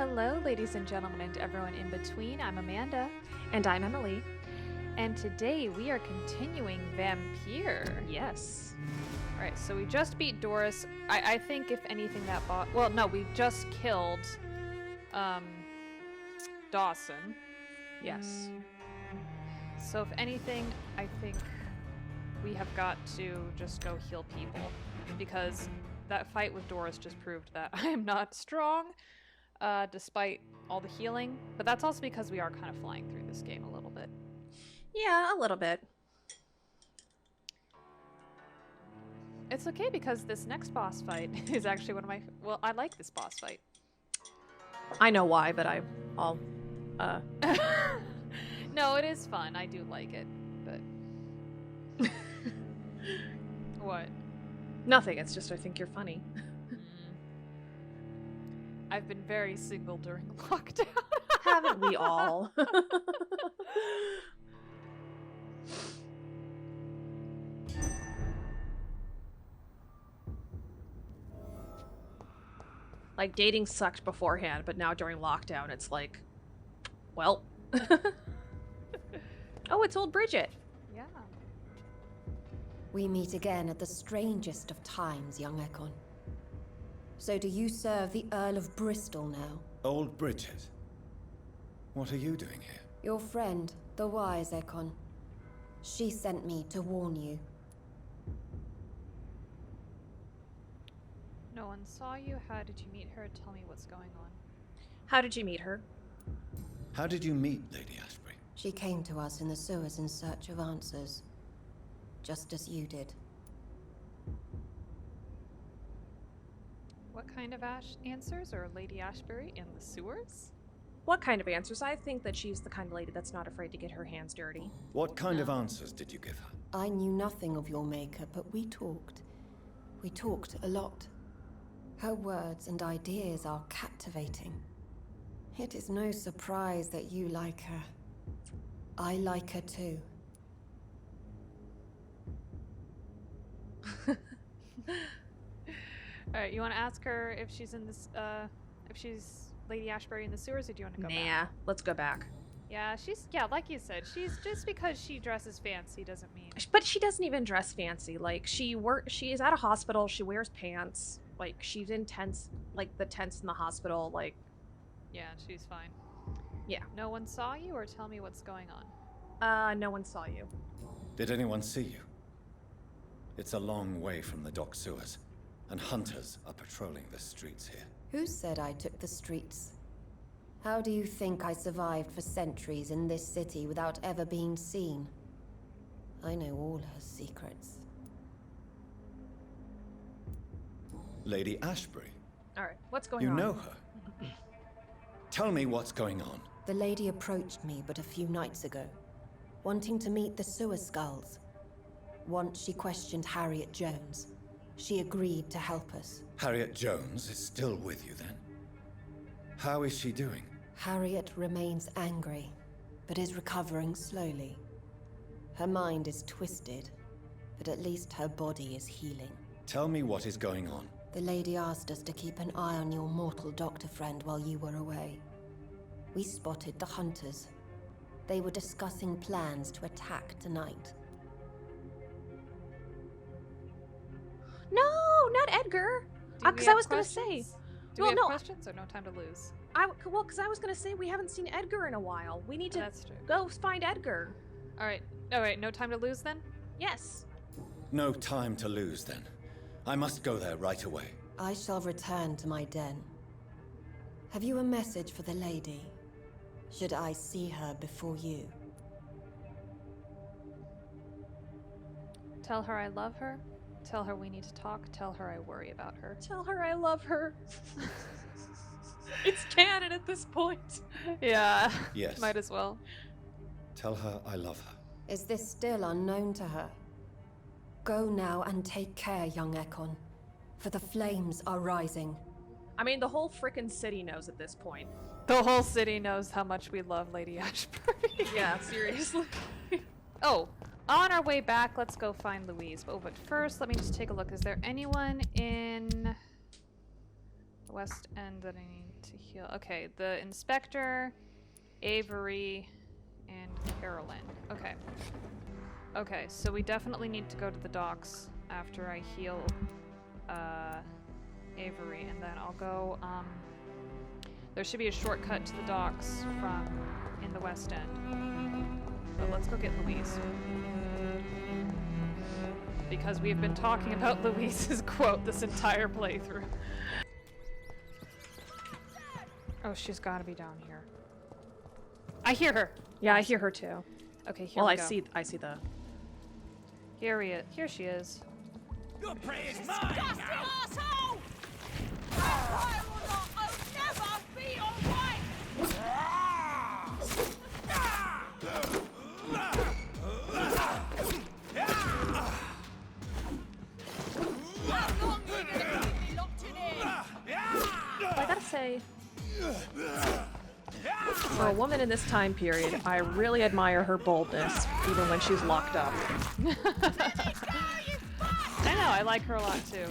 Hello, ladies and gentlemen, and everyone in between. I'm Amanda. And I'm Emily. And today we are continuing Vampyr. Yes. Alright, so we just beat Doris. I think if anything that boss... Well, no, we just killed Dawson. Yes. So if anything, I think we have got to just go heal people. Because that fight with Doris just proved that I am not strong, despite all the healing. But that's also because we are kind of flying through this game a little bit. Yeah, a little bit. It's okay because this next boss fight is actually one of my... Well, I like this boss fight. I know why, but I'll No, it is fun. I do like it, but... What? Nothing, it's just I think you're funny. I've been very single during lockdown. Haven't we all? Like, dating sucked beforehand, but now during lockdown, it's like, well. Oh, it's old Bridget. Yeah. We meet again at the strangest of times, young Ekon. So do you serve the Earl of Bristol now? Old Bridget? What are you doing here? Your friend, the wise Ekon. She sent me to warn you. No one saw you. How did you meet her? Tell me what's going on. How did you meet her? How did you meet Lady Ashbury? She came to us in the sewers in search of answers. Just as you did. What kind of answers are Lady Ashbury in the sewers? What kind of answers? I think that she's the kind of lady that's not afraid to get her hands dirty. What kind of answers did you give her? I knew nothing of your maker, but we talked. We talked a lot. Her words and ideas are captivating. It is no surprise that you like her. I like her too. Alright, you want to ask her if she's in this, if she's Lady Ashbury in the sewers, or do you want to go back? Nah, let's go back. Yeah, like you said, she's just because she dresses fancy doesn't mean... But she doesn't even dress fancy. Like, she is at a hospital, she wears pants. Like, she's in tents, like the tents in the hospital, like... Yeah, she's fine. Yeah. No one saw you, or tell me what's going on? No one saw you. Did anyone see you? It's a long way from the dock sewers, and hunters are patrolling the streets here. Who said I took the streets? How do you think I survived for centuries in this city without ever being seen? I know all her secrets. Lady Ashbury? Alright, what's going You on? know her? Tell me what's going on. The lady approached me but a few nights ago, wanting to meet the sewer skulls. Once she questioned Harriet Jones. She agreed to help us. Harriet Jones is still with you then? How is she doing? Harriet remains angry, but is recovering slowly. Her mind is twisted, but at least her body is healing. Tell me what is going on. The lady asked us to keep an eye on your mortal doctor friend while you were away. We spotted the hunters. They were discussing plans to attack tonight. No, not Edgar! Do we Because have I was going to say... questions? Do Well, we have no, questions, or no time to lose? Well, because I was going to say we haven't seen Edgar in a while. We need to That's true. go find Edgar. Alright, no time to lose then? Yes. No time to lose then. I must go there right away. I shall return to my den. Have you a message for the lady? Should I see her before you? Tell her I love her. Tell her we need to talk. Tell her I worry about her. Tell her I love her. It's canon at this point. Yeah. Yes. Might as well. Tell her I love her. Is this still unknown to her? Go now and take care, young Ekon, for the flames are rising. I mean, the whole frickin' city knows at this point. The whole city knows how much we love Lady Ashbury. Yeah, seriously. Oh, on our way back, let's go find Louise. Oh, but first, let me just take a look. Is there anyone in the West End that I need to heal. Okay, the Inspector, Avery, and Carolyn. Okay. Okay, so we definitely need to go to the docks after I heal Avery, and then I'll go, there should be a shortcut to the docks from in the West End. But let's go get Louise. Because we've been talking about Louise's quote this entire playthrough. Oh, she's gotta be down here. I hear her! Yeah, I hear her too. Okay, here Well, we I go. see the. Here she is. Your prey is mine now! Asshole! I will not, I'll never be your wife! How long are you gonna keep me locked in here? I gotta say, for a woman in this time period, I really admire her boldness, even when she's locked up. I know, I like her a lot too.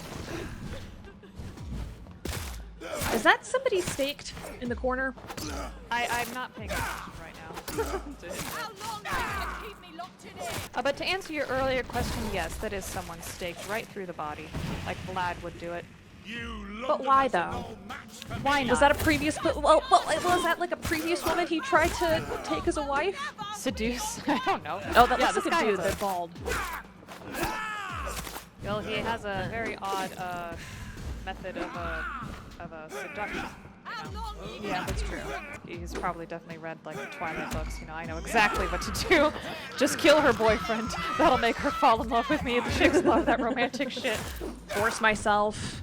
Is that somebody staked in the corner? I'm not paying attention right now. How long are you gonna keep me locked in here? But to answer your earlier question, yes, that is someone staked right through the body, like Vlad would do it. But why though? Why not? Was that a previous? Well, was that like a previous woman he tried to take as a wife? Seduce? I don't know. Oh, that yeah, looks like a dude. They're bald. Well, he has a very odd method of a seduction. How long are you Yeah, that's true. He's probably definitely read like the Twilight books. You know, I know exactly what to do. Just kill her boyfriend. That'll make her fall in love with me. The chicks love that romantic shit. Force myself.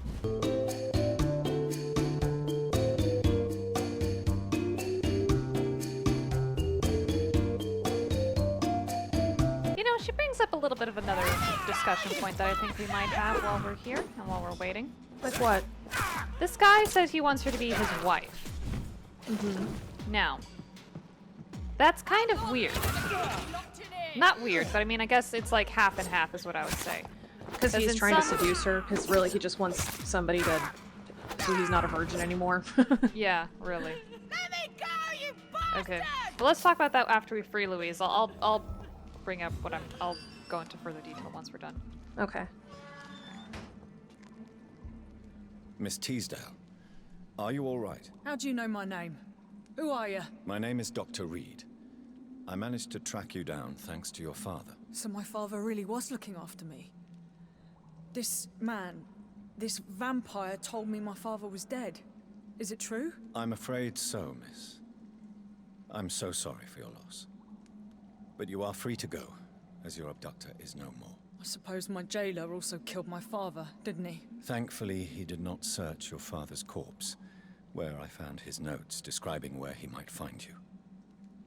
You know, she brings up a little bit of another discussion point that I think we might have while we're here and while we're waiting. Like what? This guy says he wants her to be his wife. Now, that's kind of weird. locked in here? Not weird, but I mean, I guess it's like half and half is what I would say. Because he's trying to seduce her. Because really, he just wants somebody to, so he's not a virgin anymore. Yeah, really. Let me go, you bastard! Okay. Well, let's talk about that after we free Louise. I'll bring up what I'll go into further detail once we're done. Okay. Miss Teasdale, are you all right? How do you know my name? Who are you? My name is Dr. Reed. I managed to track you down thanks to your father. So my father really was looking after me. This man, this vampire told me my father was dead. Is it true? I'm afraid so, miss. I'm so sorry for your loss. But you are free to go, as your abductor is no more. I suppose my jailer also killed my father, didn't he? Thankfully, he did not search your father's corpse, where I found his notes describing where he might find you.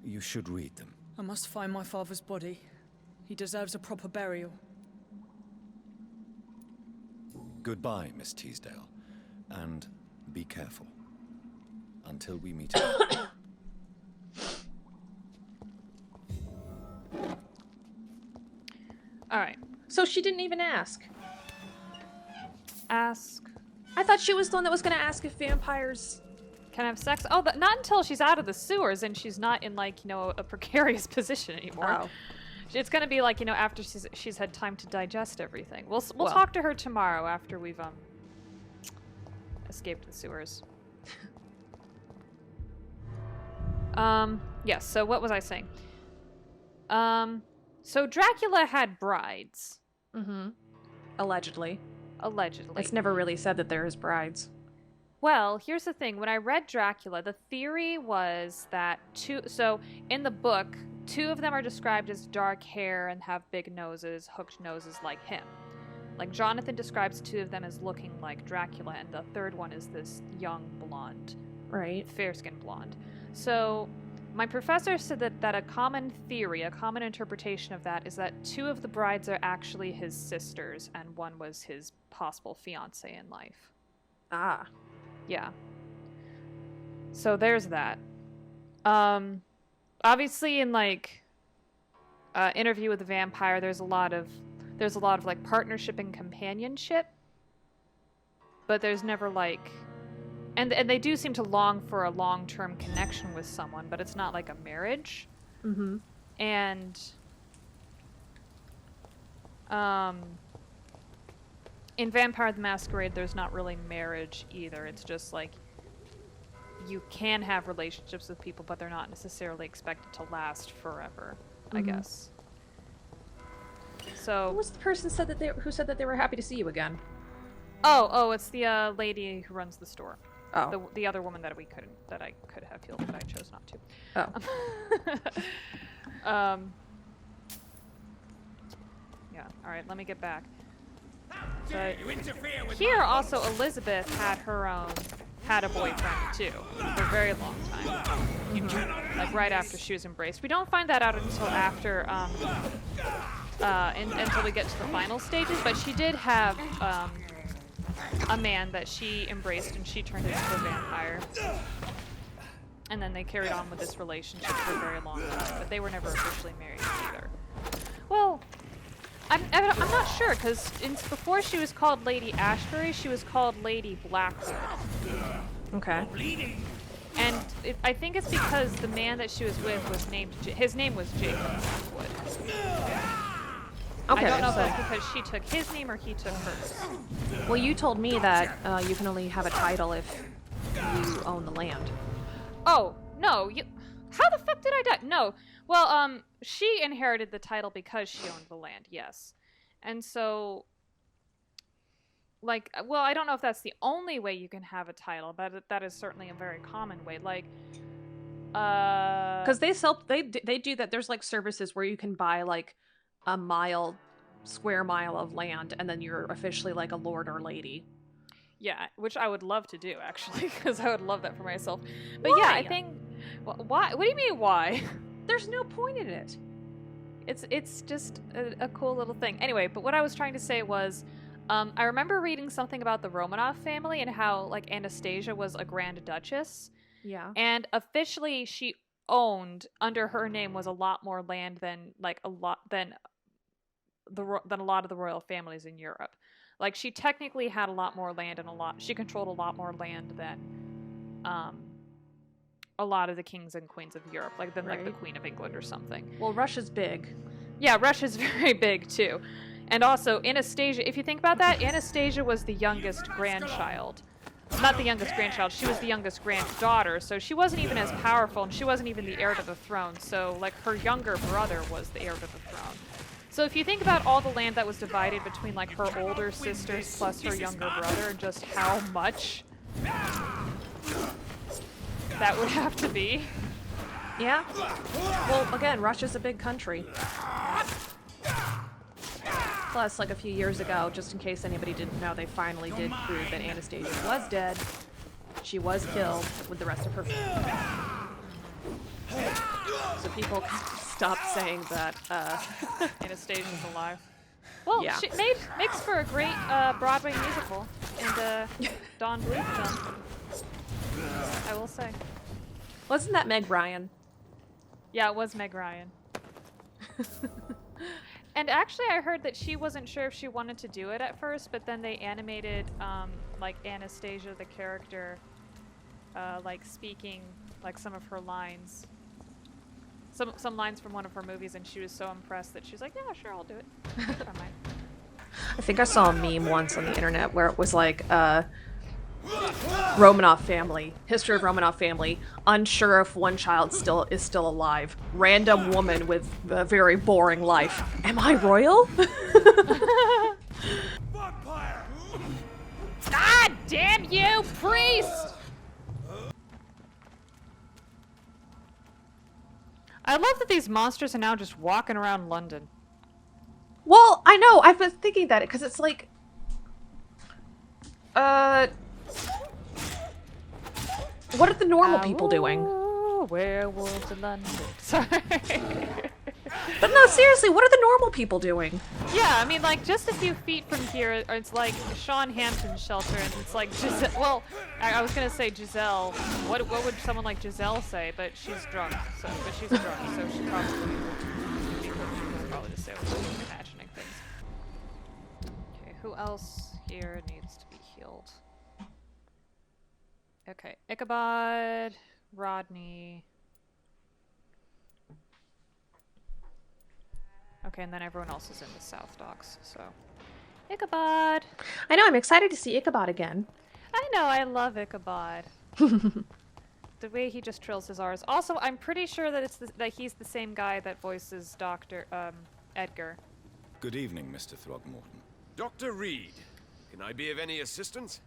You should read them. I must find my father's body. He deserves a proper burial. Goodbye, Miss Teasdale, and be careful. Until we meet again. All right. So she didn't even ask. Ask. I thought she was the one that was going to ask if vampires. Can I have sex? Oh, but not until she's out of the sewers and she's not in like, you know, a precarious position anymore. Oh. It's gonna be like, you know, after she's had time to digest everything. We'll Well. talk to her tomorrow after we've escaped the sewers. Yes. So what was I saying? So Dracula had brides, Allegedly. allegedly. It's never really said that they're his brides. Well, here's the thing. When I read Dracula, the theory was that so in the book, two of them are described as dark hair and have big noses, hooked noses like him. Like Jonathan describes two of them as looking like Dracula, and the third one is this young blonde, Right. fair-skinned blonde. So my professor said that a common theory, a common interpretation of that is that two of the brides are actually his sisters, and one was his possible fiancée in life. Ah. Yeah. So there's that. Obviously in like Interview with the Vampire, there's a lot of like partnership and companionship, but there's never like And they do seem to long for a long-term connection with someone, but it's not like a marriage. Mm-hmm. And in Vampire the Masquerade, there's not really marriage either. It's just like you can have relationships with people, but they're not necessarily expected to last forever, I guess. So Who was the person who said that they were happy to see you again? Oh, it's the lady who runs the store. Oh. The other woman that I could have healed, but I chose not to. Oh. Yeah. All right. Let me get back. Dare you interfere with Here my also Elizabeth had a boyfriend too for a very long time. Like right after she was embraced. We don't find that out until after until we get to the final stages, but she did have a man that she embraced and she turned into a vampire. And then they carried on with this relationship for a very long time, but they were never officially married either. Well, I'm not sure, because before she was called Lady Ashbury, she was called Lady Blackwood. Okay. And I think it's because the man that she was with was his name was Jacob Blackwood. Okay. I don't know if that's because she took his name or he took hers. Well, you told me that you can only have a title if you own the land. Oh, no, how the fuck did I die? No. Well, she inherited the title because she owned the land, yes. And so, like, well, I don't know if that's the only way you can have a title, but that is certainly a very common way. Like, because they do that. There's like services where you can buy like a square mile of land, and then you're officially like a lord or lady. Yeah, which I would love to do, actually, because I would love that for myself. But Why? yeah, I think... Why? What do you mean, why? There's no point in it. It's just a cool little thing. Anyway, but what I was trying to say was, I remember reading something about the Romanov family and how, like, Anastasia was a Grand Duchess. Yeah. And officially she owned, under her name, was a lot more land than, like, a lot of the royal families in Europe. Like, she technically had a lot more land and she controlled a lot more land than a lot of the kings and queens of Europe, like the Queen of England or something. Well, Russia's big. Yeah, Russia's very big too. And also, Anastasia, if you think about that, Anastasia was the youngest grandchild. Not the youngest grandchild, she was the youngest granddaughter, so she wasn't even as powerful, and she wasn't even the heir to the throne, so, like, her younger brother was the heir to the throne. So if you think about all the land that was divided between, like, her older sisters plus her younger brother, and just how much that would have to be. Yeah. Well, again, Russia's a big country. Plus, like a few years ago, just in case anybody didn't know, they finally did prove that Anastasia was dead. She was killed with the rest of her family. So people can stop saying that Anastasia's alive. Well, yeah. She makes for a great Broadway musical and Don Bluth film. I will say. Wasn't that Meg Ryan? Yeah, it was Meg Ryan. And actually, I heard that she wasn't sure if she wanted to do it at first, but then they animated, like, Anastasia, the character, like, speaking, like, some of her lines. Some lines from one of her movies, and she was so impressed that she was like, yeah, sure, I'll do it. I don't mind. I think I saw a meme once on the internet where it was like, Romanov family, history of Romanov family, unsure if one child is still alive. Random woman with a very boring life. Am I royal? Vampire! God damn you, priest! I love that these monsters are now just walking around London. Well, I know. I've been thinking that because it's like, what are the normal people doing? Werewolves in London. Sorry. But no, seriously, what are the normal people doing? Yeah, I mean, like, just a few feet from here, it's like Sean Hampton's shelter, and it's like Giselle. Well, I was gonna say Giselle. What would someone like Giselle say? But she's drunk, so she probably just say imagining things. Okay, who else here needs to be healed? Okay, Ichabod, Rodney. Okay, and then everyone else is in the South Docks, so... Ichabod! I know, I'm excited to see Ichabod again. I know, I love Ichabod. The way he just trills his R's. Also, I'm pretty sure that that he's the same guy that voices Dr. Edgar. Good evening, Mr. Throgmorton. Dr. Reed, can I be of any assistance?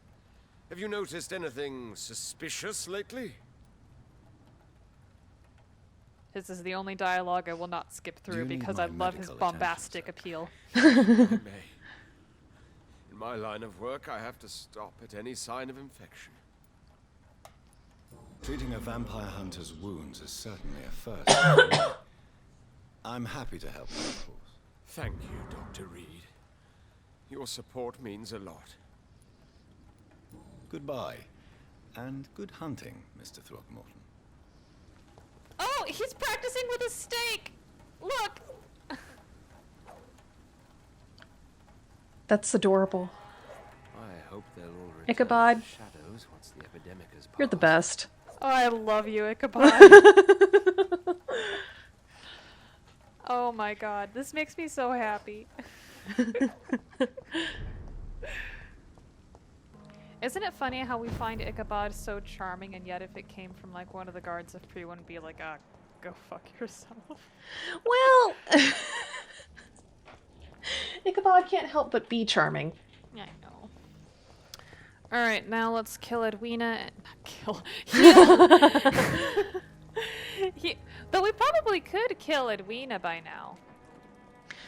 Have you noticed anything suspicious lately? This is the only dialogue I will not skip Do through you need because my I love his medical attention, bombastic sir? appeal. I may. In my line of work, I have to stop at any sign of infection. Treating a vampire hunter's wounds is certainly a first. I'm happy to help you, of course. Thank you, Dr. Reed. Your support means a lot. Goodbye, and good hunting, Mr. Throgmorton. Oh, he's practicing with a stake! Look! That's adorable. I hope they'll all return Ichabod. to shadows once the epidemic is You're the past. best. Oh, I love you, Ichabod. Oh my god, this makes me so happy. Isn't it funny how we find Ichabod so charming, and yet if it came from like one of the guards of Pre, wouldn't be like, ah, go fuck yourself. Well, Ichabod can't help but be charming. Yeah, I know. Alright, now let's kill Edwina and not kill. Heal. Though we probably could kill Edwina by now.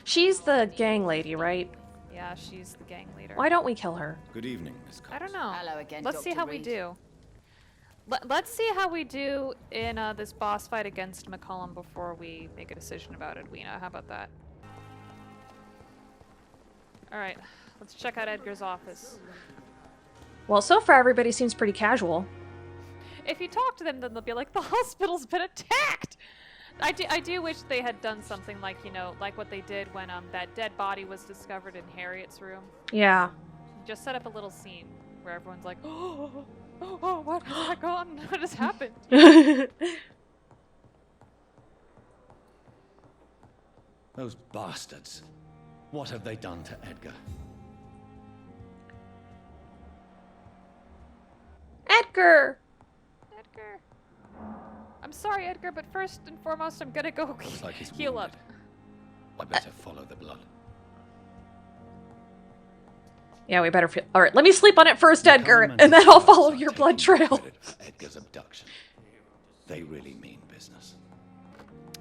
She's the gang lady, right? Yeah, she's the gang leader. Why don't we kill her? Good evening, Miss Cox. I don't know. Hello again, Let's see Dr. how we Reed. do. Let's see how we do in this boss fight against McCollum before we make a decision about Edwina. How about that? Alright, let's check out Edgar's office. Well, so far everybody seems pretty casual. If you talk to them, then they'll be like, the hospital's been attacked! I do wish they had done something like, you know, like what they did when that dead body was discovered in Harriet's room. Yeah. Just set up a little scene where everyone's like, oh, what has gone? What has happened? Those bastards. What have they done to Edgar? Edgar! Edgar. I'm sorry, Edgar, but first and foremost, I'm gonna go Looks like he's heal wounded. up. I better follow the blood. Yeah, we better feel. Alright, let me sleep on it first, Edgar, McCollum and then I'll his follow sons your are blood taking trail. credit for Edgar's abduction. They really mean business.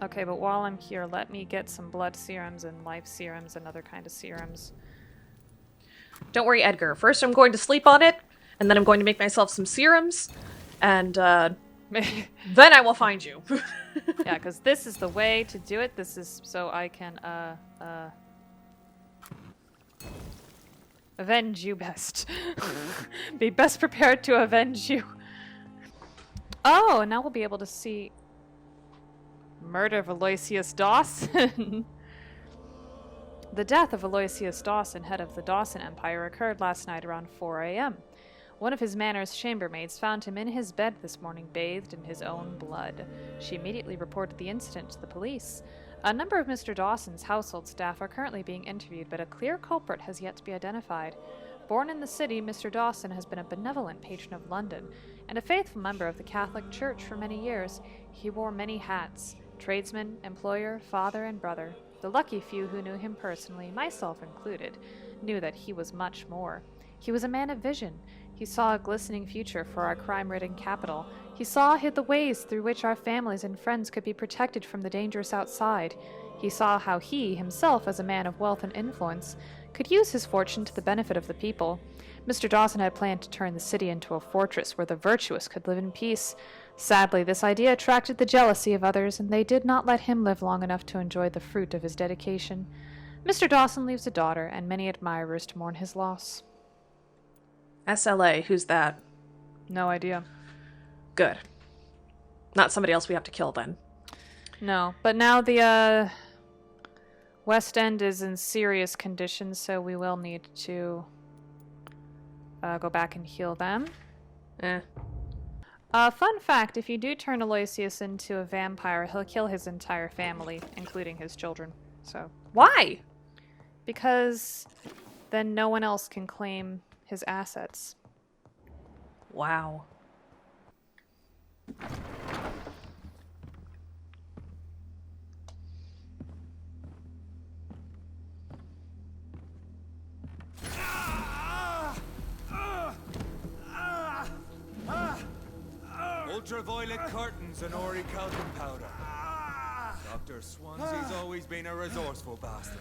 Okay, but while I'm here, let me get some blood serums and life serums and other kind of serums. Don't worry, Edgar. First I'm going to sleep on it, and then I'm going to make myself some serums, and then I will find you. Yeah, because this is the way to do it. This is so I can, avenge you best. Be best prepared to avenge you. Oh, and now we'll be able to see murder of Aloysius Dawson. The death of Aloysius Dawson, head of the Dawson Empire, occurred last night around 4 a.m. One of his manor's chambermaids found him in his bed this morning, bathed in his own blood. She immediately reported the incident to the police. A number of Mr. Dawson's household staff are currently being interviewed, but a clear culprit has yet to be identified. Born in the city, Mr. Dawson has been a benevolent patron of London and a faithful member of the Catholic Church for many years. He wore many hats: tradesman, employer, father, and brother. The lucky few who knew him personally, myself included, knew that he was much more. He was a man of vision. He saw a glistening future for our crime-ridden capital. He saw the ways through which our families and friends could be protected from the dangers outside. He saw how he, himself, as a man of wealth and influence, could use his fortune to the benefit of the people. Mr. Dawson had planned to turn the city into a fortress where the virtuous could live in peace. Sadly, this idea attracted the jealousy of others, and they did not let him live long enough to enjoy the fruit of his dedication. Mr. Dawson leaves a daughter, and many admirers to mourn his loss. SLA, who's that? No idea. Good. Not somebody else we have to kill, then. No, but now the West End is in serious condition, so we will need to go back and heal them. Fun fact, if you do turn Aloysius into a vampire, he'll kill his entire family, including his children. So, Why? because then no one else can claim his assets. Wow. Ultraviolet curtains and orichalcum powder. Dr. Swansea's always been a resourceful bastard.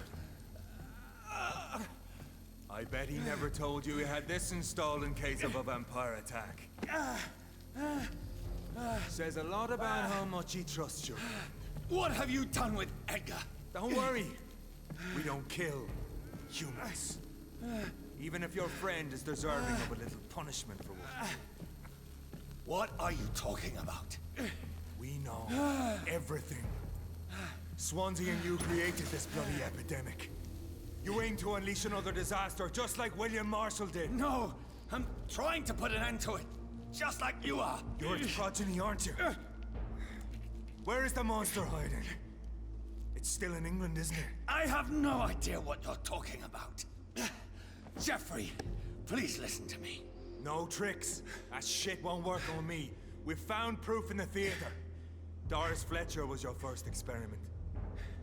I bet he never told you he had this installed in case of a vampire attack. Says a lot about how much he trusts you. What have you done with Edgar? Don't worry. We don't kill humans. Even if your friend is deserving of a little punishment for what. What are you talking about? We know everything. Swansea and you created this bloody epidemic. You aim to unleash another disaster, just like William Marshall did. No, I'm trying to put an end to it, just like you are. You're its progeny, aren't you? Where is the monster hiding? It's still in England, isn't it? I have no idea what you're talking about. Jeffrey, please listen to me. No tricks. That shit won't work on me. We've found proof in the theater. Doris Fletcher was your first experiment.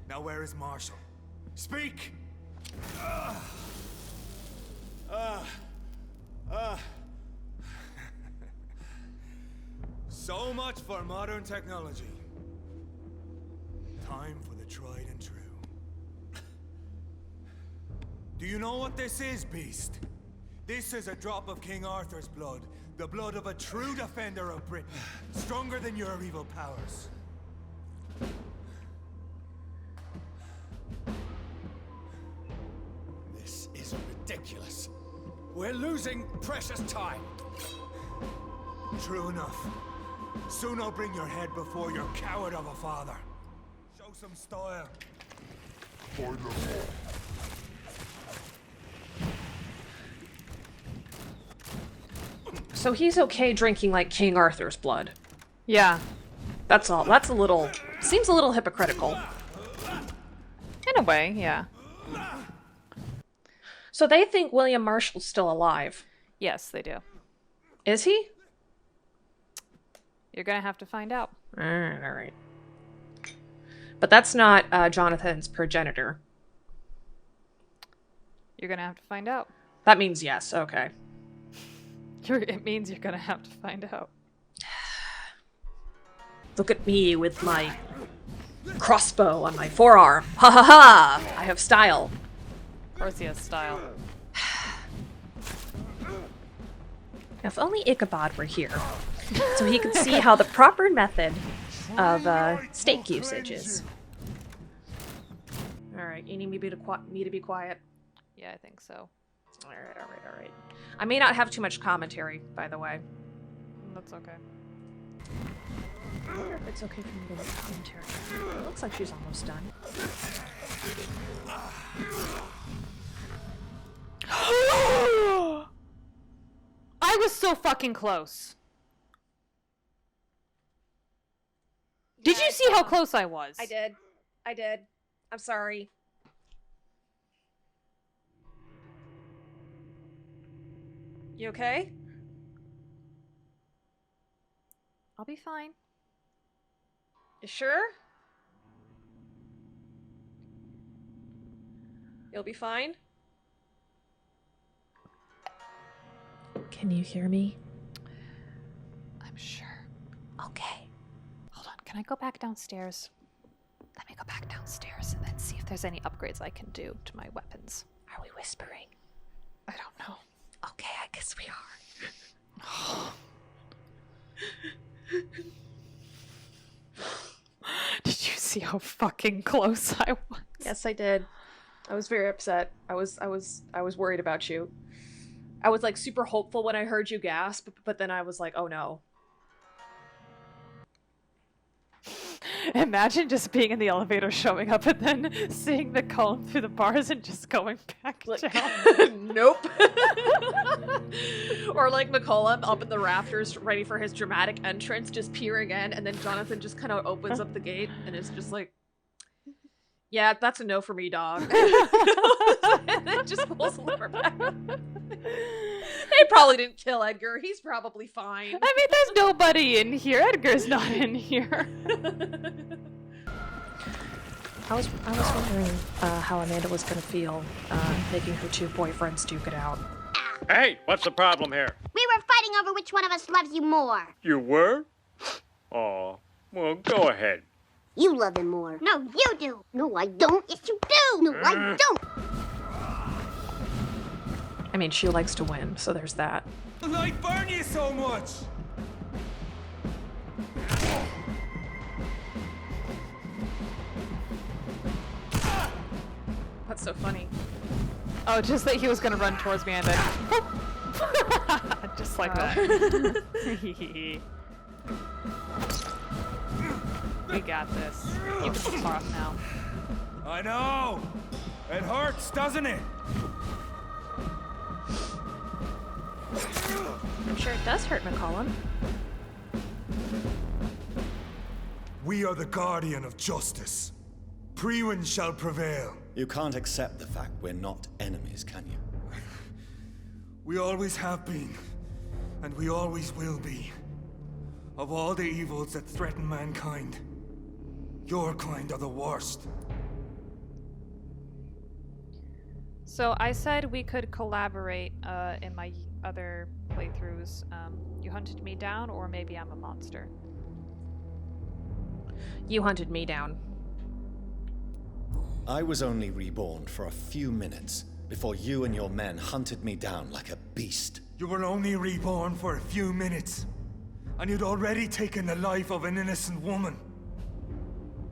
Now where is Marshall? Speak! So much for modern technology. Time for the tried and true. Do you know what this is, Beast? This is a drop of King Arthur's blood. The blood of a true defender of Britain. Stronger than your evil powers. This is ridiculous. We're losing precious time. True enough. Soon I'll bring your head before your coward of a father. Show some style. So he's okay drinking like King Arthur's blood. Yeah. That's all. That's a little... Seems a little hypocritical. In a way, yeah. So they think William Marshall's still alive. Yes, they do. Is he? You're gonna have to find out. Alright. But that's not Jonathan's progenitor. You're gonna have to find out. That means yes, okay. It means you're gonna have to find out. Look at me with my crossbow on my forearm. Ha ha ha! I have style. Of course he has style. If only Ichabod were here, so he could see how the proper method of steak usage is. Alright, you need me to be quiet? Yeah, I think so. Alright. I may not have too much commentary, by the way. That's okay. I wonder if it's okay for me to make commentary. It looks like she's almost done. I was so fucking close. Did you see how close I was? I did. I'm sorry. You okay? I'll be fine. You sure? You'll be fine? Can you hear me? I'm sure. Okay. Hold on, can I go back downstairs? Let me go back downstairs and then see if there's any upgrades I can do to my weapons. Are we whispering? I don't know. Okay, I guess we are. Did you see how fucking close I was? Yes, I did. I was very upset. I was worried about you. I was like super hopeful when I heard you gasp, but then I was like, oh no. Imagine just being in the elevator, showing up, and then seeing the column through the bars and just going back down. Nope. Or like McCollum up in the rafters, ready for his dramatic entrance, just peering in, and then Jonathan just kind of opens up the gate and is just like, "Yeah, that's a no for me, dog." And then just pulls the lever back. They probably didn't kill Edgar. He's probably fine. I mean, there's nobody in here. Edgar's not in here. I was wondering how Amanda was gonna feel making her two boyfriends duke it out. Hey, what's the problem here? We were fighting over which one of us loves you more. You were? Aw, well, go ahead. You love him more. No, you do. No, I don't. Yes, you do. No, I don't. I mean, she likes to win, so there's that. The light burn you so much. That's so funny. Oh, just that he was gonna run towards me and then... just like that. We got this. You can talk now. I know. It hurts, doesn't it? I'm sure it does hurt, McCollum. We are the guardian of justice. Priwen shall prevail. You can't accept the fact we're not enemies, can you? We always have been, and we always will be. Of all the evils that threaten mankind, your kind are the worst. So I said we could collaborate in my other playthroughs. You hunted me down, or maybe I'm a monster. You hunted me down. I was only reborn for a few minutes before you and your men hunted me down like a beast. You were only reborn for a few minutes, and you'd already taken the life of an innocent woman.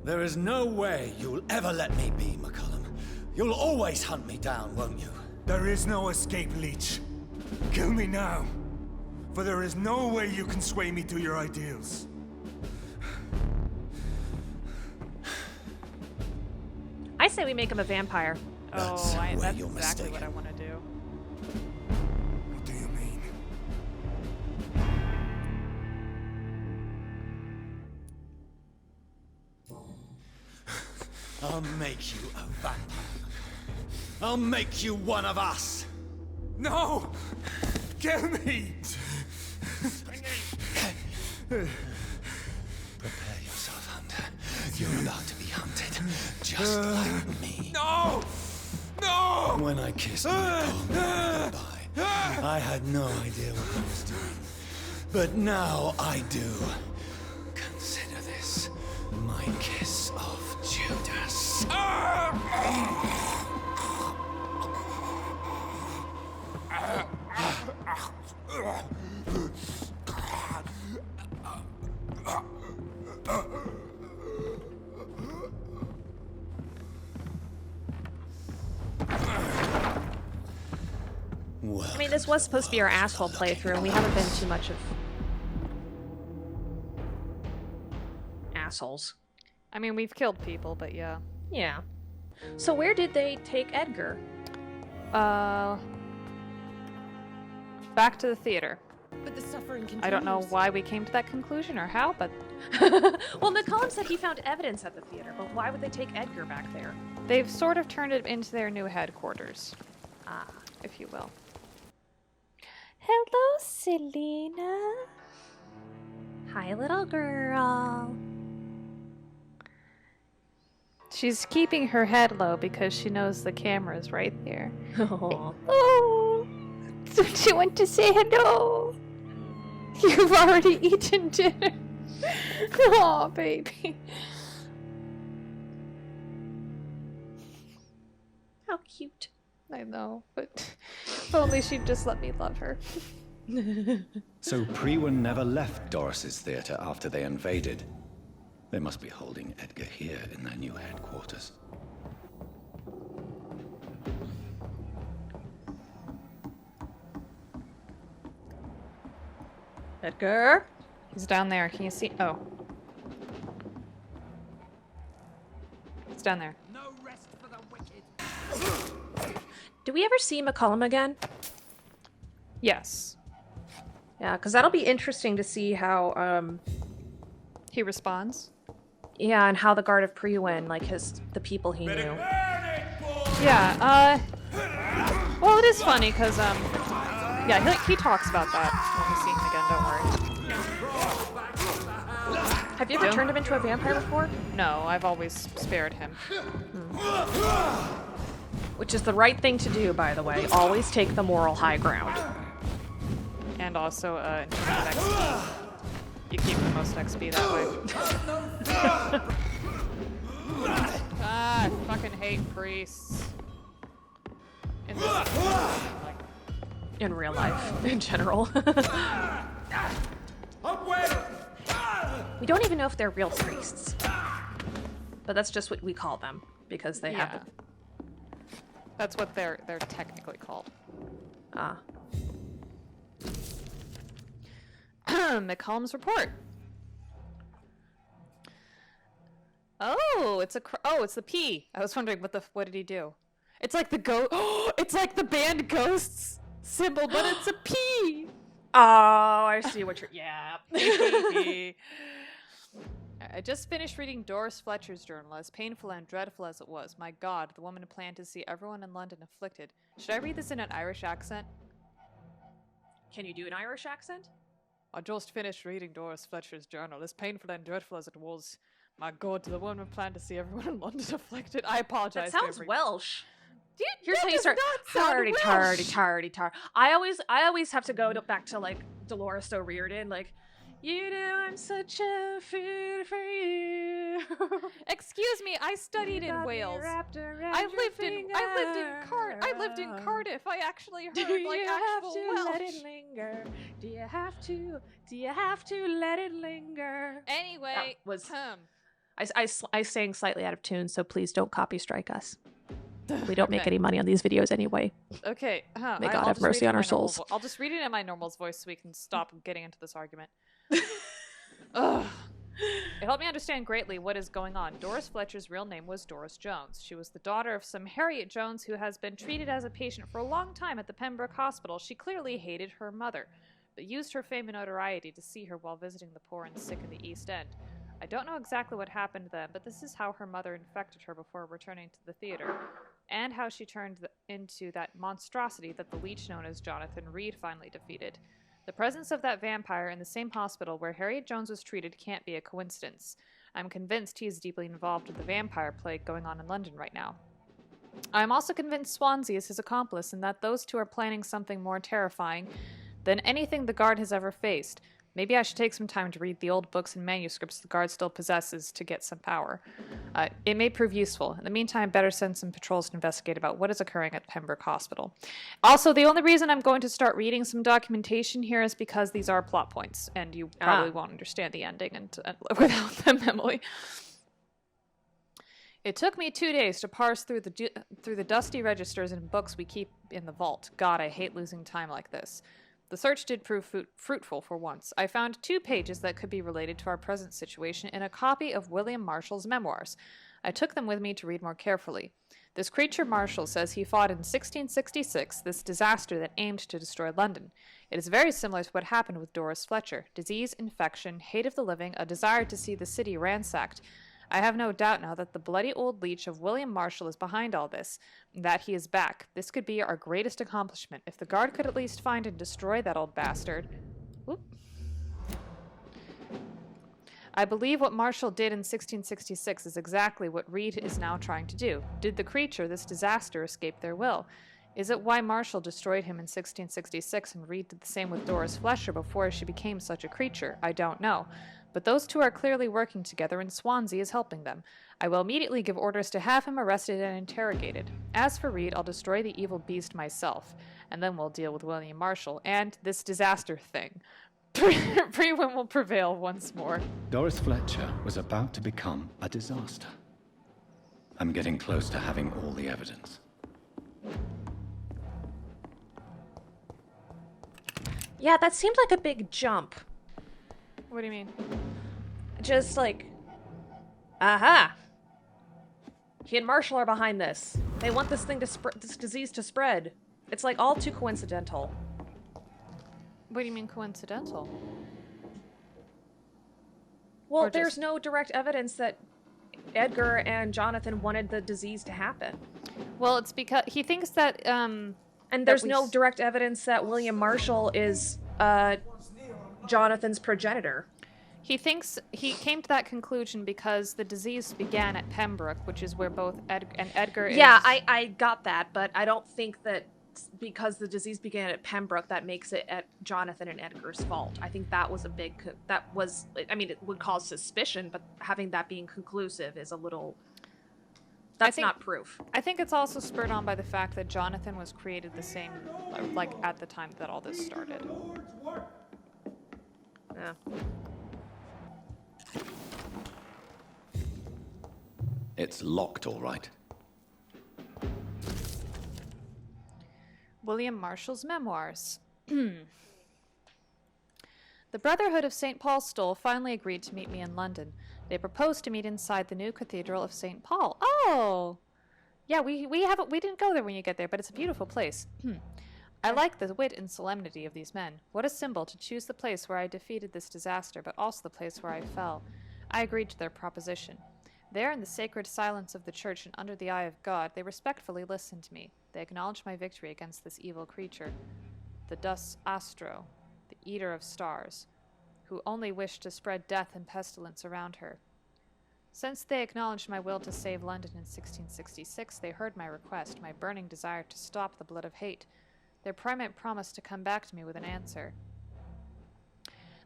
There is no way you'll ever let me be, McCullum. You'll always hunt me down, won't you? There is no escape, Leech. Kill me now, for there is no way you can sway me to your ideals. I say we make him a vampire. That's that's where you're exactly what mistaken. I want to do. What do you mean? I'll make you a vampire. I'll make you one of us. No! Kill me! Prepare yourself, Hunter. You're about to be hunted, just like me. No! No! When I kissed my comrade goodbye, I had no idea what I was doing. But now I do. Consider this my kiss of Judas. Well, I mean, this was supposed to be our asshole playthrough, and we haven't been too much of assholes. I mean, we've killed people, but yeah. Yeah. So where did they take Edgar? Back to the theater. But the suffering continues. I don't know why we came to that conclusion or how, but Well, McCollum said he found evidence at the theater, but why would they take Edgar back there? they've sort of turned it into their new headquarters, if you will. Hello, Selena. Hi, little girl. She's keeping her head low because she knows the camera's right there. Aw. Oh, don't you want to say hello? You've already eaten dinner. Oh, baby. How cute. I know, but if only she'd just let me love her. so Priwen never left Doris's theater after they invaded. They must be holding Edgar here in their new headquarters. Edgar? He's down there. Can you see? Oh. It's down there. No rest for the wicked. Do we ever see McCullum again? Yes. Yeah, because that'll be interesting to see how he responds. Yeah, and how the Guard of Priwen, like the people he knew. Yeah. Well, it is funny because yeah, he talks about that when we see him again. Don't worry. Have you ever turned him into a vampire before? No, I've always spared him. Which is the right thing to do, by the way. Always take the moral high ground. And also, in terms of XP, you keep the most XP that way. I fucking hate priests. In real life, in general. We don't even know if they're real priests. But that's just what we call them, because they have the... That's what they're technically called. Ah. McCollum's report. Oh, it's the P. I was wondering what did he do? It's like the it's like the band Ghosts symbol, but it's a P. Oh, I see what you're. Yeah. I just finished reading Doris Fletcher's journal, as painful and dreadful as it was. My God, the woman who planned to see everyone in London afflicted. Should I read this in an Irish accent? Can you do an Irish accent? I just finished reading Doris Fletcher's journal, as painful and dreadful as it was. My God, the woman who planned to see everyone in London afflicted. I apologize. That sounds Welsh. Here's how you start. Tardy. I always have to go back to like Dolores O'Riordan, like, you know, I'm such a fool for you. Excuse me, I studied in Wales. I lived in Cardiff. I actually heard like actual Welsh. Let it linger? Do you have to let it linger? Anyway, that was I sang slightly out of tune, so please don't copy strike us. We don't make any money on these videos anyway. Okay. May God have mercy on our souls. I'll just read it in my normal voice so we can stop getting into this argument. Ugh. It helped me understand greatly what is going on. Doris Fletcher's real name was Doris Jones. She was the daughter of some Harriet Jones who has been treated as a patient for a long time at the Pembroke Hospital. She clearly hated her mother, but used her fame and notoriety to see her while visiting the poor and sick in the East End. I don't know exactly what happened then, but this is how her mother infected her before returning to the theater, and how she turned into that monstrosity that the leech known as Jonathan Reed finally defeated. The presence of that vampire in the same hospital where Harriet Jones was treated can't be a coincidence. I'm convinced he is deeply involved with the vampire plague going on in London right now. I am also convinced Swansea is his accomplice, and that those two are planning something more terrifying than anything the Guard has ever faced. Maybe I should take some time to read the old books and manuscripts the Guard still possesses to get some power. It may prove useful. In the meantime, better send some patrols to investigate about what is occurring at Pembroke Hospital. Also, the only reason I'm going to start reading some documentation here is because these are plot points, and you probably won't understand the ending and without them, Emily. It took me 2 days to parse through the dusty registers and books we keep in the vault. God, I hate losing time like this. The search did prove fruitful for once. I found 2 pages that could be related to our present situation in a copy of William Marshall's memoirs. I took them with me to read more carefully. This creature Marshall says he fought in 1666, this disaster that aimed to destroy London. It is very similar to what happened with Doris Fletcher. Disease, infection, hate of the living, a desire to see the city ransacked. I have no doubt now that the bloody old leech of William Marshall is behind all this, and that he is back. This could be our greatest accomplishment. If the Guard could at least find and destroy that old bastard. Whoop. I believe what Marshall did in 1666 is exactly what Reed is now trying to do. Did the creature, this disaster, escape their will? Is it why Marshall destroyed him in 1666 and Reed did the same with Doris Fletcher before she became such a creature? I don't know. But those two are clearly working together, and Swansea is helping them. I will immediately give orders to have him arrested and interrogated. As for Reed, I'll destroy the evil beast myself, and then we'll deal with William Marshall and this disaster thing. Priwen will prevail once more. Doris Fletcher was about to become a disaster. I'm getting close to having all the evidence. Yeah, that seemed like a big jump. What do you mean? Just like, aha. He and Marshall are behind this. They want this thing to this disease to spread. It's like all too coincidental. What do you mean coincidental? Well, there's no direct evidence that Edgar and Jonathan wanted the disease to happen. Well, it's because he thinks that and there's no direct evidence that William Marshall is Jonathan's progenitor. He thinks he came to that conclusion because the disease began at Pembroke, which is where both Edgar is. Yeah, I got that, but I don't think that because the disease began at Pembroke, that makes it at Jonathan and Edgar's fault. I think that was a big, I mean, it would cause suspicion, but having that being conclusive is a little, that's not proof. I think it's also spurred on by the fact that Jonathan was created the same, like, at the time that all this started. Yeah. It's locked, all right. William Marshall's memoirs. The Brotherhood of St. Paul's Stole finally agreed to meet me in London. They proposed to meet inside the new Cathedral of St. Paul. Oh! Yeah, we didn't go there when you get there, but it's a beautiful place. I like the wit and solemnity of these men. What a symbol to choose the place where I defeated this disaster, but also the place where I fell. I agreed to their proposition. There, in the sacred silence of the church and under the eye of God, they respectfully listened to me. They acknowledged my victory against this evil creature, the Dus Astro, the eater of stars, who only wished to spread death and pestilence around her. Since they acknowledged my will to save London in 1666, they heard my request, my burning desire to stop the blood of hate. Their primate promised to come back to me with an answer.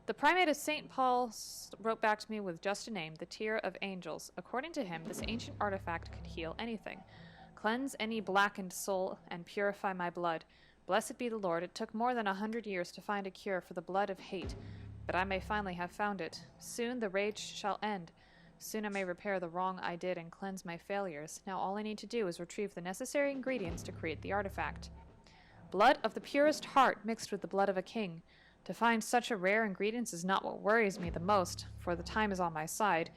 The primate of St. Paul wrote back to me with just a name, the Tear of Angels. According to him, this ancient artifact could heal anything, cleanse any blackened soul, and purify my blood. Blessed be the Lord, it took more than 100 years to find a cure for the blood of hate, but I may finally have found it. Soon the rage shall end. Soon I may repair the wrong I did and cleanse my failures. Now all I need to do is retrieve the necessary ingredients to create the artifact. Blood of the purest heart mixed with the blood of a king. To find such a rare ingredient is not what worries me the most, for the time is on my side.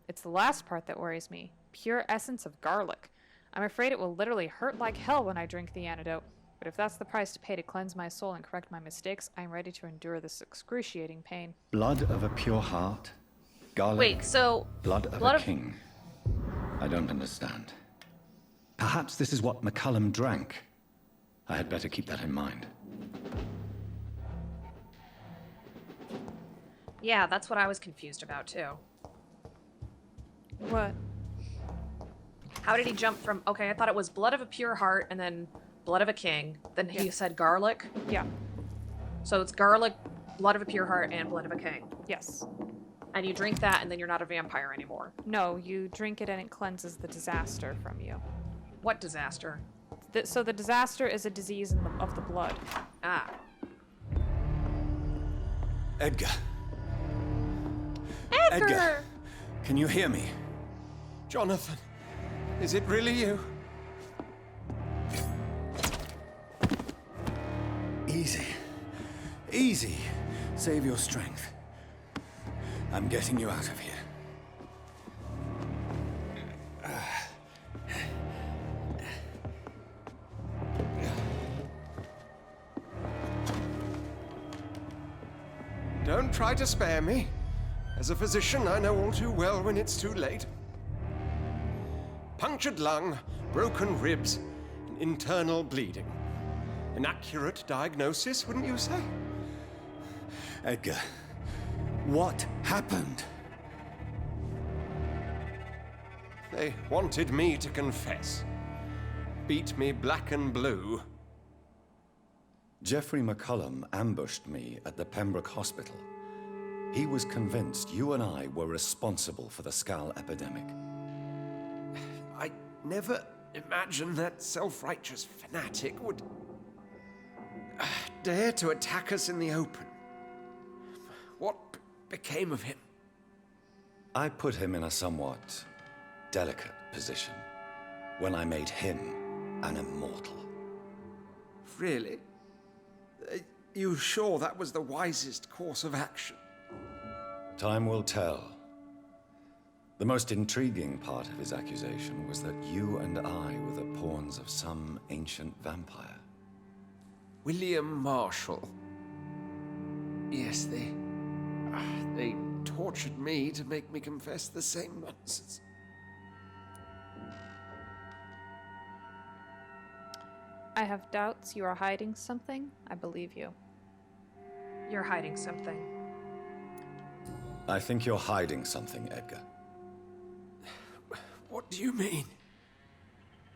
It's the last part that worries me. Pure essence of garlic. I'm afraid it will literally hurt like hell when I drink the antidote. But if that's the price to pay to cleanse my soul and correct my mistakes, I'm ready to endure this excruciating pain. Blood of a pure heart? Garlic? Wait, so... Blood of a king? I don't understand. Perhaps this is what McCullum drank. I had better keep that in mind. Yeah, that's what I was confused about, too. What? How did he jump from... Okay, I thought it was blood of a pure heart, and then blood of a king. Then he said garlic? Yeah. So it's garlic, blood of a pure heart, and blood of a king. Yes. And you drink that, and then you're not a vampire anymore. No, you drink it and it cleanses the disaster from you. What disaster? So the disaster is a disease of the blood. Ah. Edgar. Edgar! Edgar, can you hear me? Jonathan, is it really you? Easy. Easy. Save your strength. I'm getting you out of here. Don't try to spare me. As a physician, I know all too well when it's too late. Punctured lung, broken ribs, and internal bleeding. An accurate diagnosis, wouldn't you say? Edgar, what happened? They wanted me to confess. Beat me black and blue. Geoffrey McCullum ambushed me at the Pembroke Hospital. He was convinced you and I were responsible for the Skal epidemic. I never imagined that self-righteous fanatic would dare to attack us in the open. What became of him? I put him in a somewhat delicate position when I made him an immortal. Really? You sure that was the wisest course of action? Time will tell. The most intriguing part of his accusation was that you and I were the pawns of some ancient vampire. William Marshall. Yes, they tortured me to make me confess the same nonsense. I have doubts you are hiding something. I believe you. You're hiding something. I think you're hiding something, Edgar. What do you mean?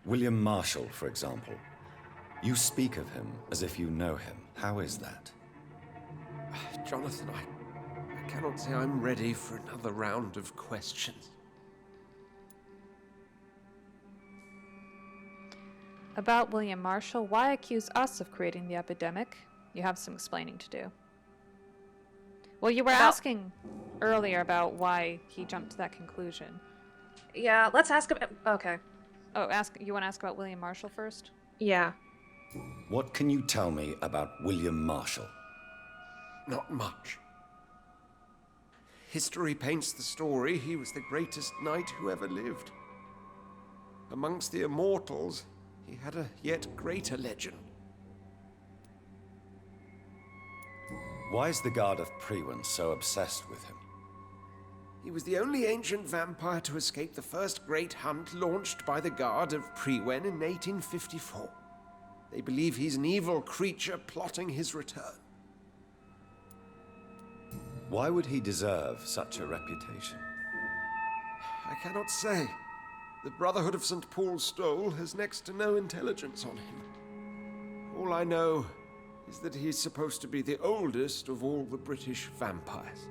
William Marshall, for example. You speak of him as if you know him. How is that? Jonathan, I cannot say I'm ready for another round of questions. About William Marshall, why accuse us of creating the epidemic? You have some explaining to do. Well, you were asking earlier about why he jumped to that conclusion. Yeah, let's ask about... Okay. Oh, you want to ask about William Marshall first? Yeah. What can you tell me about William Marshall? Not much. History paints the story he was the greatest knight who ever lived. Amongst the immortals, he had a yet greater legend. Why is the Guard of Priwen so obsessed with him? He was the only ancient vampire to escape the first great hunt launched by the Guard of Priwen in 1854. They believe he's an evil creature plotting his return. Why would he deserve such a reputation? I cannot say. The Brotherhood of St. Paul's Stole has next to no intelligence on him. All I know is that he's supposed to be the oldest of all the British vampires.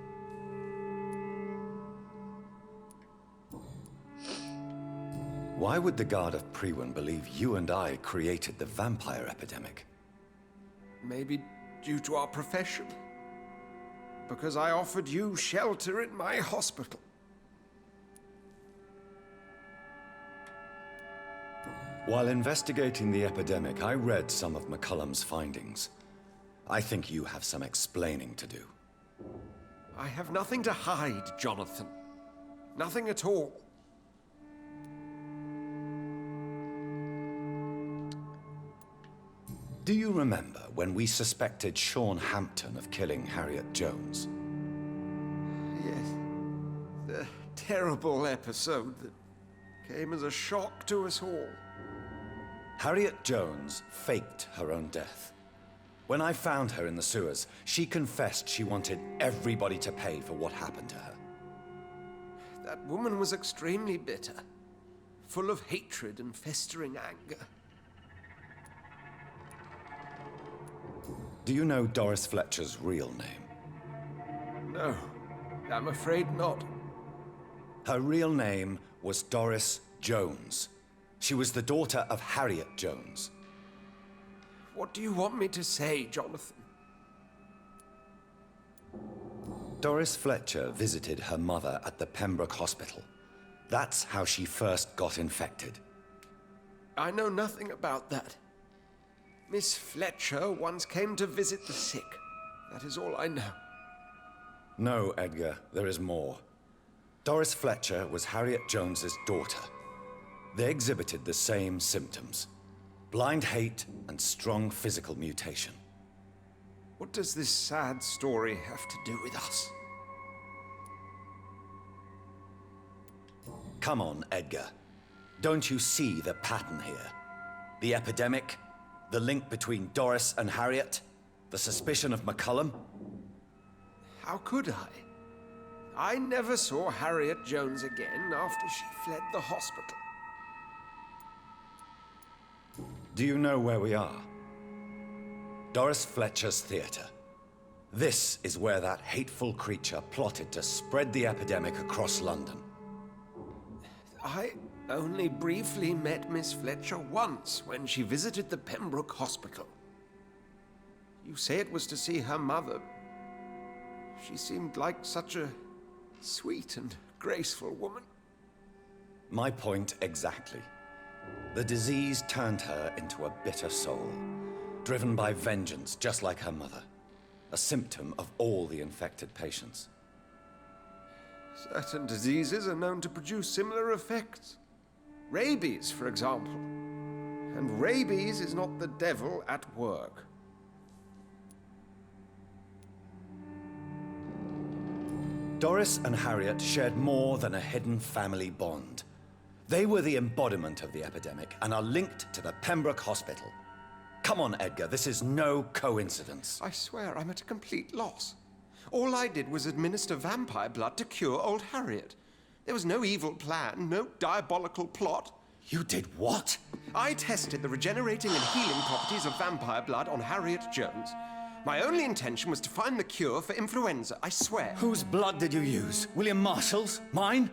Why would the Guard of Priwen believe you and I created the vampire epidemic? Maybe due to our profession. Because I offered you shelter in my hospital. While investigating the epidemic, I read some of McCullum's findings. I think you have some explaining to do. I have nothing to hide, Jonathan. Nothing at all. Do you remember when we suspected Sean Hampton of killing Harriet Jones? Yes. The terrible episode that came as a shock to us all. Harriet Jones faked her own death. When I found her in the sewers, she confessed she wanted everybody to pay for what happened to her. That woman was extremely bitter, full of hatred and festering anger. Do you know Doris Fletcher's real name? No, I'm afraid not. Her real name was Doris Jones. She was the daughter of Harriet Jones. What do you want me to say, Jonathan? Doris Fletcher visited her mother at the Pembroke Hospital. That's how she first got infected. I know nothing about that. Miss Fletcher once came to visit the sick. That is all I know. No, Edgar, there is more. Doris Fletcher was Harriet Jones's daughter. They exhibited the same symptoms: blind hate and strong physical mutation. What does this sad story have to do with us? Come on, Edgar. Don't you see the pattern here? The epidemic, the link between Doris and Harriet, the suspicion of McCullum? How could I? I never saw Harriet Jones again after she fled the hospital. Do you know where we are? Doris Fletcher's theater. This is where that hateful creature plotted to spread the epidemic across London. I only briefly met Miss Fletcher once when she visited the Pembroke Hospital. You say it was to see her mother. She seemed like such a sweet and graceful woman. My point exactly. The disease turned her into a bitter soul, driven by vengeance just like her mother. A symptom of all the infected patients. Certain diseases are known to produce similar effects. Rabies, for example. And rabies is not the devil at work. Doris and Harriet shared more than a hidden family bond. They were the embodiment of the epidemic and are linked to the Pembroke Hospital. Come on, Edgar, this is no coincidence. I swear I'm at a complete loss. All I did was administer vampire blood to cure old Harriet. There was no evil plan, no diabolical plot. You did what? I tested the regenerating and healing properties of vampire blood on Harriet Jones. My only intention was to find the cure for influenza, I swear. Whose blood did you use? William Marshall's? Mine?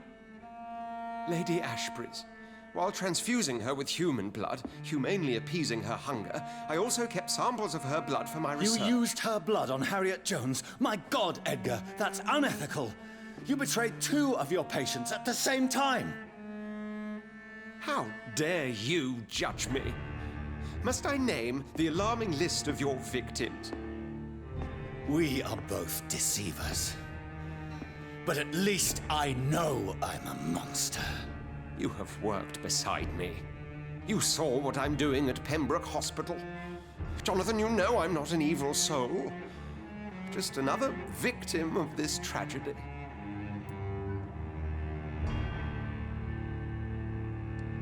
Lady Ashbury's. While transfusing her with human blood, humanely appeasing her hunger, I also kept samples of her blood for my research. You used her blood on Harriet Jones? My God, Edgar, that's unethical. You betrayed 2 of your patients at the same time. How dare you judge me? Must I name the alarming list of your victims? We are both deceivers. But at least I know I'm a monster. You have worked beside me. You saw what I'm doing at Pembroke Hospital. Jonathan, you know I'm not an evil soul. Just another victim of this tragedy.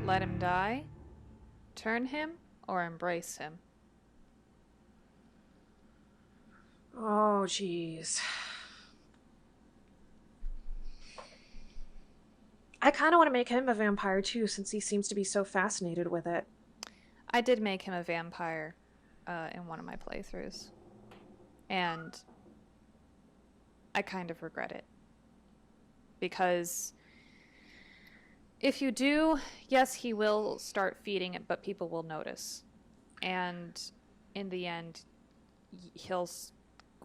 Let him die, turn him, or embrace him. Oh, jeez. I kind of want to make him a vampire too, since he seems to be so fascinated with it. I did make him a vampire in one of my playthroughs. And I kind of regret it. Because if you do, yes, he will start feeding it, but people will notice. And in the end, he'll,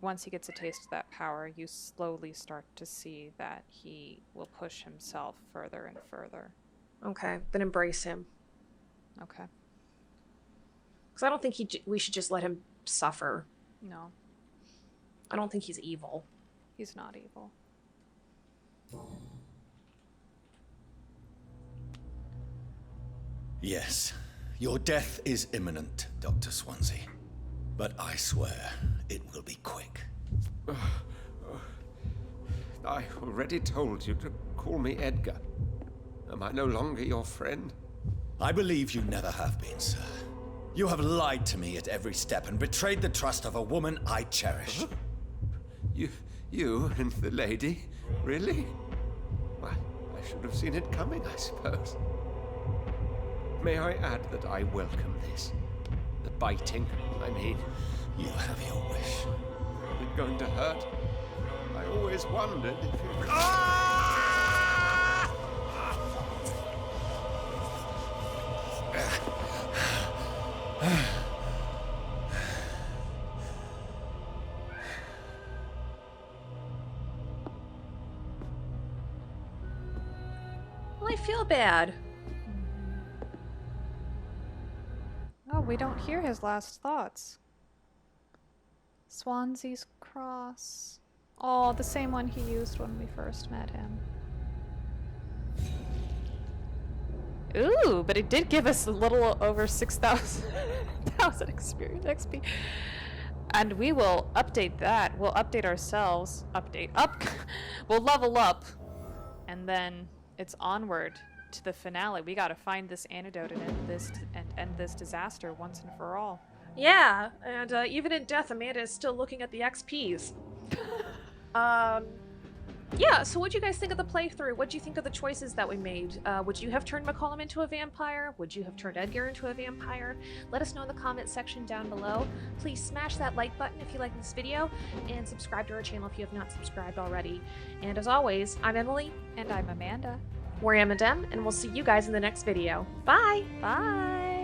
once he gets a taste of that power, you slowly start to see that he will push himself further and further. Okay, then embrace him. Okay. Because I don't think we should just let him suffer. No. I don't think he's evil. He's not evil. Yes, your death is imminent, Dr. Swansea. But I swear, it will be quick. I already told you to call me Edgar. Am I no longer your friend? I believe you never have been, sir. You have lied to me at every step and betrayed the trust of a woman I cherish. You and the lady? Really? Well, I should have seen it coming, I suppose. May I add that I welcome this? The biting, I mean. You have your wish. Is it going to hurt? I always wondered if it... Well, I feel bad. Oh, we don't hear his last thoughts. Swansea's cross. Oh, the same one he used when we first met him. Ooh, but it did give us a little over 6,000 experience XP. And we will update that. We'll update ourselves. We'll level up. And then it's onward to the finale. We gotta find this antidote and end this disaster once and for all. Yeah, and even in death, Amanda is still looking at the XPs. Yeah, so what'd you guys think of the playthrough? What'd you think of the choices that we made? Would you have turned McCollum into a vampire? Would you have turned Edgar into a vampire? Let us know in the comment section down below. Please smash that like button if you like this video, and subscribe to our channel if you have not subscribed already. And as always, I'm Emily. And I'm Amanda. We're Amandem, and we'll see you guys in the next video. Bye! Bye!